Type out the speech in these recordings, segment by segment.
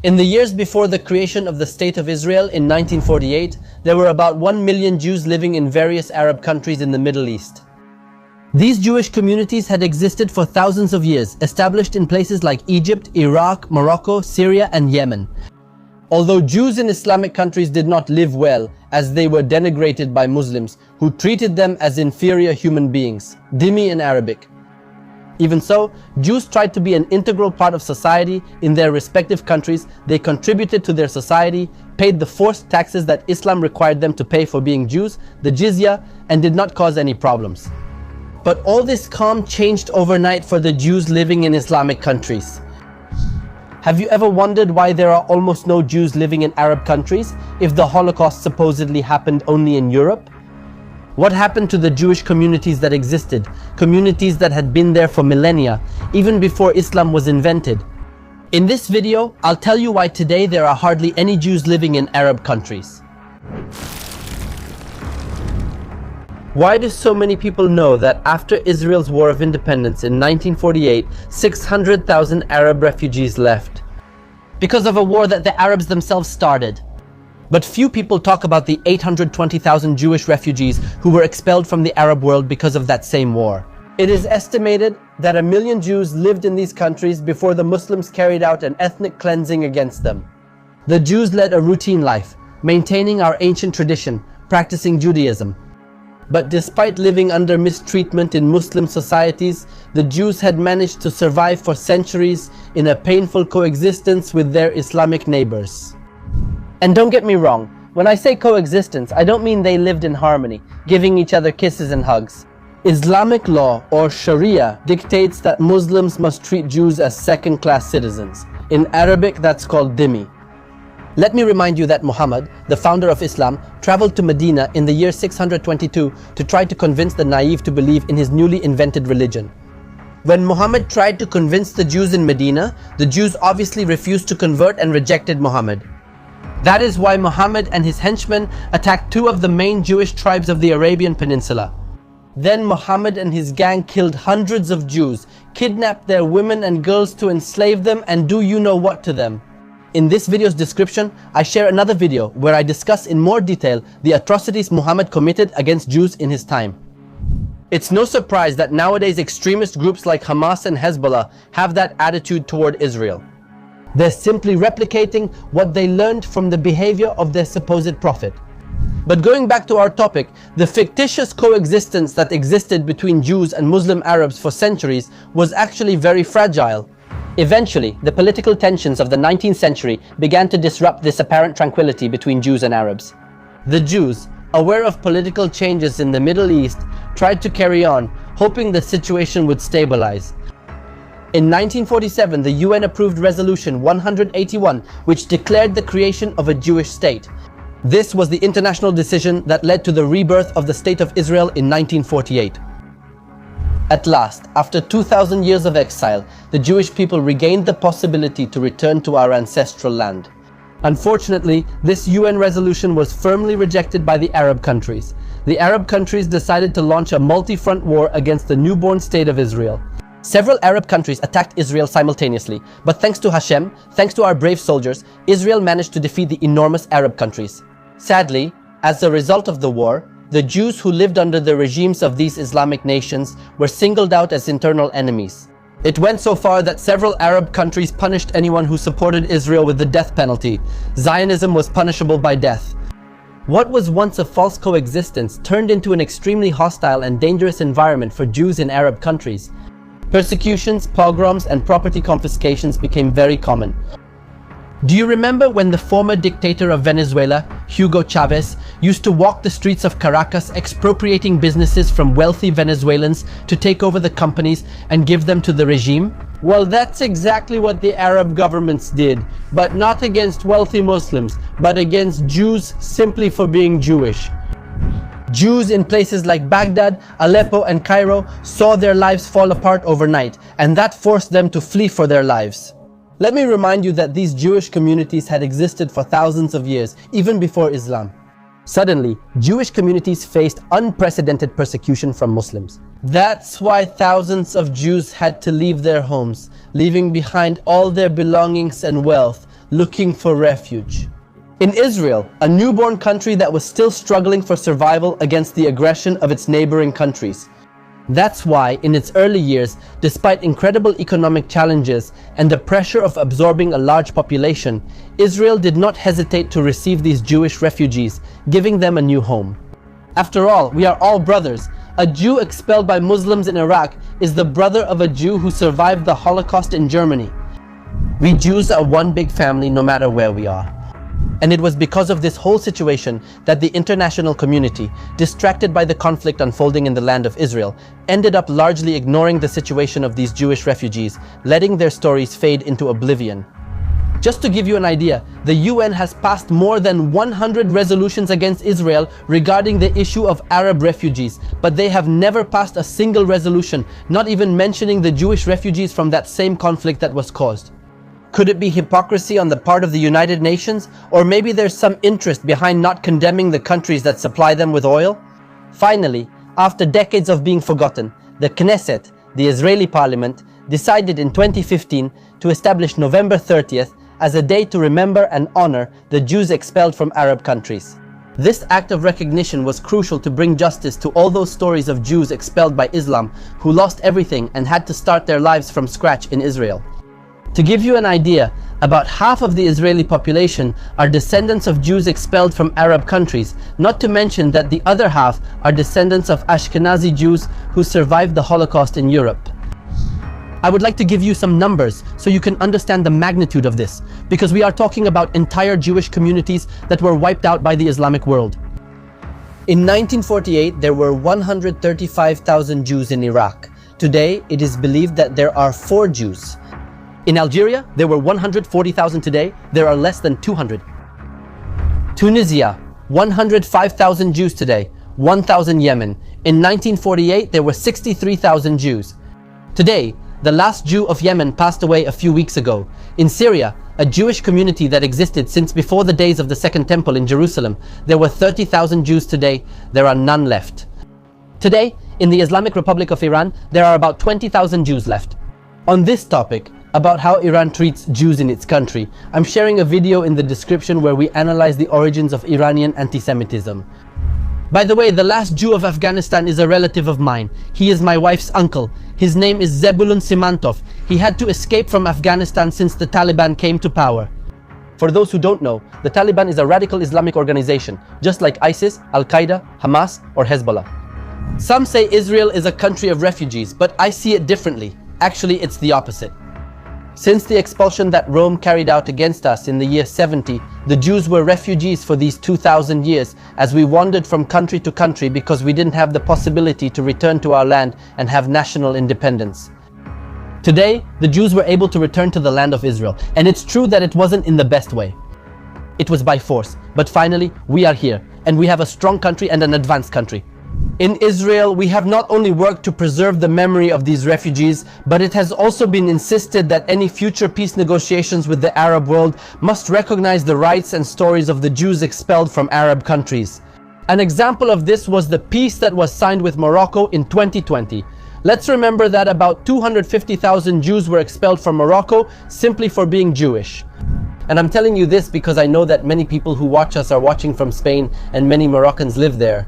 In the years before the creation of the State of Israel in 1948, there were about 1 million Jews living in various Arab countries in the Middle East. These Jewish communities had existed for thousands of years, established in places like Egypt, Iraq, Morocco, Syria, and Yemen. Although Jews in Islamic countries did not live well, as they were denigrated by Muslims, who treated them as inferior human beings, dhimmi in Arabic. Even so, Jews tried to be an integral part of society in their respective countries. They contributed to their society, paid the forced taxes that Islam required them to pay for being Jews, the jizya, and did not cause any problems. But all this calm changed overnight for the Jews living in Islamic countries. Have you ever wondered why there are almost no Jews living in Arab countries if the Holocaust supposedly happened only in Europe? What happened to the Jewish communities that existed, communities that had been there for millennia, even before Islam was invented? In this video, I'll tell you why today there are hardly any Jews living in Arab countries. Why do so many people know that after Israel's War of Independence in 1948, 600,000 Arab refugees left? Because of a war that the Arabs themselves started. But few people talk about the 820,000 Jewish refugees who were expelled from the Arab world because of that same war. It is estimated that 1 million Jews lived in these countries before the Muslims carried out an ethnic cleansing against them. The Jews led a routine life, maintaining our ancient tradition, practicing Judaism. But despite living under mistreatment in Muslim societies, the Jews had managed to survive for centuries in a painful coexistence with their Islamic neighbors. And don't get me wrong, when I say coexistence, I don't mean they lived in harmony, giving each other kisses and hugs. Islamic law, or Sharia, dictates that Muslims must treat Jews as second-class citizens. In Arabic, that's called dhimmi. Let me remind you that Muhammad, the founder of Islam, traveled to Medina in the year 622 to try to convince the naive to believe in his newly invented religion. When Muhammad tried to convince the Jews in Medina, the Jews obviously refused to convert and rejected Muhammad. That is why Muhammad and his henchmen attacked two of the main Jewish tribes of the Arabian Peninsula. Then Muhammad and his gang killed hundreds of Jews, kidnapped their women and girls to enslave them and do you know what to them. In this video's description, I share another video where I discuss in more detail the atrocities Muhammad committed against Jews in his time. It's no surprise that nowadays extremist groups like Hamas and Hezbollah have that attitude toward Israel. They're simply replicating what they learned from the behavior of their supposed prophet. But going back to our topic, the fictitious coexistence that existed between Jews and Muslim Arabs for centuries was actually very fragile. Eventually, the political tensions of the 19th century began to disrupt this apparent tranquility between Jews and Arabs. The Jews, aware of political changes in the Middle East, tried to carry on, hoping the situation would stabilize. In 1947, the UN approved Resolution 181, which declared the creation of a Jewish state. This was the international decision that led to the rebirth of the State of Israel in 1948. At last, after 2,000 years of exile, the Jewish people regained the possibility to return to our ancestral land. Unfortunately, this UN resolution was firmly rejected by the Arab countries. The Arab countries decided to launch a multi-front war against the newborn State of Israel. Several Arab countries attacked Israel simultaneously, but thanks to Hashem, thanks to our brave soldiers, Israel managed to defeat the enormous Arab countries. Sadly, as a result of the war, the Jews who lived under the regimes of these Islamic nations were singled out as internal enemies. It went so far that several Arab countries punished anyone who supported Israel with the death penalty. Zionism was punishable by death. What was once a false coexistence turned into an extremely hostile and dangerous environment for Jews in Arab countries. Persecutions, pogroms, and property confiscations became very common. Do you remember when the former dictator of Venezuela, Hugo Chavez, used to walk the streets of Caracas expropriating businesses from wealthy Venezuelans to take over the companies and give them to the regime? Well, that's exactly what the Arab governments did, but not against wealthy Muslims, but against Jews simply for being Jewish. Jews in places like Baghdad, Aleppo, and Cairo saw their lives fall apart overnight, and that forced them to flee for their lives. Let me remind you that these Jewish communities had existed for thousands of years, even before Islam. Suddenly, Jewish communities faced unprecedented persecution from Muslims. That's why thousands of Jews had to leave their homes, leaving behind all their belongings and wealth, looking for refuge. In Israel, a newborn country that was still struggling for survival against the aggression of its neighboring countries. That's why, in its early years, despite incredible economic challenges and the pressure of absorbing a large population, Israel did not hesitate to receive these Jewish refugees, giving them a new home. After all, we are all brothers. A Jew expelled by Muslims in Iraq is the brother of a Jew who survived the Holocaust in Germany. We Jews are one big family no matter where we are. And it was because of this whole situation that the international community, distracted by the conflict unfolding in the land of Israel, ended up largely ignoring the situation of these Jewish refugees, letting their stories fade into oblivion. Just to give you an idea, the UN has passed more than 100 resolutions against Israel regarding the issue of Arab refugees, but they have never passed a single resolution, not even mentioning the Jewish refugees from that same conflict that was caused. Could it be hypocrisy on the part of the United Nations? Or maybe there's some interest behind not condemning the countries that supply them with oil? Finally, after decades of being forgotten, the Knesset, the Israeli parliament, decided in 2015 to establish November 30th as a day to remember and honor the Jews expelled from Arab countries. This act of recognition was crucial to bring justice to all those stories of Jews expelled by Islam who lost everything and had to start their lives from scratch in Israel. To give you an idea, about half of the Israeli population are descendants of Jews expelled from Arab countries, not to mention that the other half are descendants of Ashkenazi Jews who survived the Holocaust in Europe. I would like to give you some numbers so you can understand the magnitude of this, because we are talking about entire Jewish communities that were wiped out by the Islamic world. In 1948, there were 135,000 Jews in Iraq. Today, it is believed that there are 4 Jews. In Algeria, there were 140,000 today, there are less than 200. Tunisia, 105,000 Jews today, 1,000 Yemen. In 1948, there were 63,000 Jews. Today, the last Jew of Yemen passed away a few weeks ago. In Syria, a Jewish community that existed since before the days of the Second Temple in Jerusalem, there were 30,000 Jews today, there are none left. Today, in the Islamic Republic of Iran, there are about 20,000 Jews left. On this topic, about how Iran treats Jews in its country, I'm sharing a video in the description where we analyze the origins of Iranian anti-Semitism. By the way, the last Jew of Afghanistan is a relative of mine. He is my wife's uncle. His name is Zebulun Simantov. He had to escape from Afghanistan since the Taliban came to power. For those who don't know, the Taliban is a radical Islamic organization, just like ISIS, Al-Qaeda, Hamas, or Hezbollah. Some say Israel is a country of refugees, but I see it differently. Actually, it's the opposite. Since the expulsion that Rome carried out against us in the year 70, the Jews were refugees for these 2,000 years as we wandered from country to country because we didn't have the possibility to return to our land and have national independence. Today, the Jews were able to return to the land of Israel, and it's true that it wasn't in the best way. It was by force, but finally, we are here, and we have a strong country and an advanced country. In Israel, we have not only worked to preserve the memory of these refugees, but it has also been insisted that any future peace negotiations with the Arab world must recognize the rights and stories of the Jews expelled from Arab countries. An example of this was the peace that was signed with Morocco in 2020. Let's remember that about 250,000 Jews were expelled from Morocco simply for being Jewish. And I'm telling you this because I know that many people who watch us are watching from Spain and many Moroccans live there.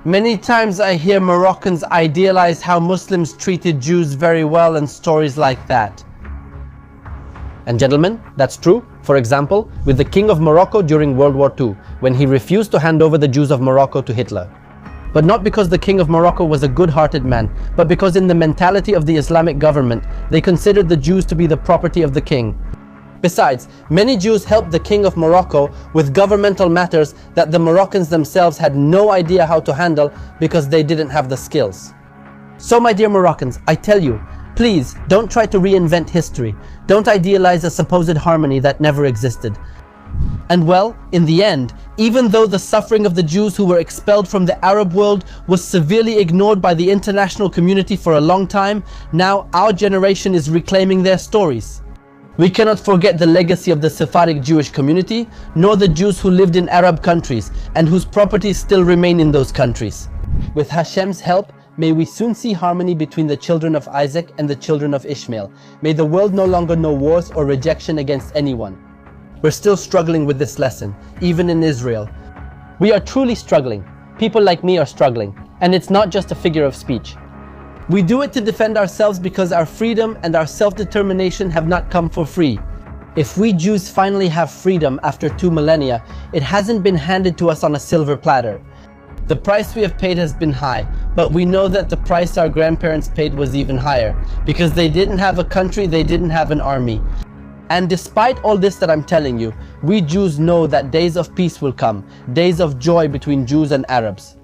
Many times I hear Moroccans idealize how Muslims treated Jews very well and stories like that. And gentlemen, that's true. For example, with the King of Morocco during World War II, when he refused to hand over the Jews of Morocco to Hitler. But not because the King of Morocco was a good-hearted man, but because in the mentality of the Islamic government, they considered the Jews to be the property of the king. Besides, many Jews helped the King of Morocco with governmental matters that the Moroccans themselves had no idea how to handle because they didn't have the skills. So my dear Moroccans, I tell you, please don't try to reinvent history. Don't idealize a supposed harmony that never existed. And well, in the end, even though the suffering of the Jews who were expelled from the Arab world was severely ignored by the international community for a long time, now our generation is reclaiming their stories. We cannot forget the legacy of the Sephardic Jewish community, nor the Jews who lived in Arab countries and whose properties still remain in those countries. With Hashem's help, may we soon see harmony between the children of Isaac and the children of Ishmael. May the world no longer know wars or rejection against anyone. We're still struggling with this lesson, even in Israel. We are truly struggling. People like me are struggling. And it's not just a figure of speech. We do it to defend ourselves because our freedom and our self-determination have not come for free. If we Jews finally have freedom after 2 millennia, it hasn't been handed to us on a silver platter. The price we have paid has been high, but we know that the price our grandparents paid was even higher, because they didn't have a country, they didn't have an army. And despite all this that I'm telling you, we Jews know that days of peace will come, days of joy between Jews and Arabs.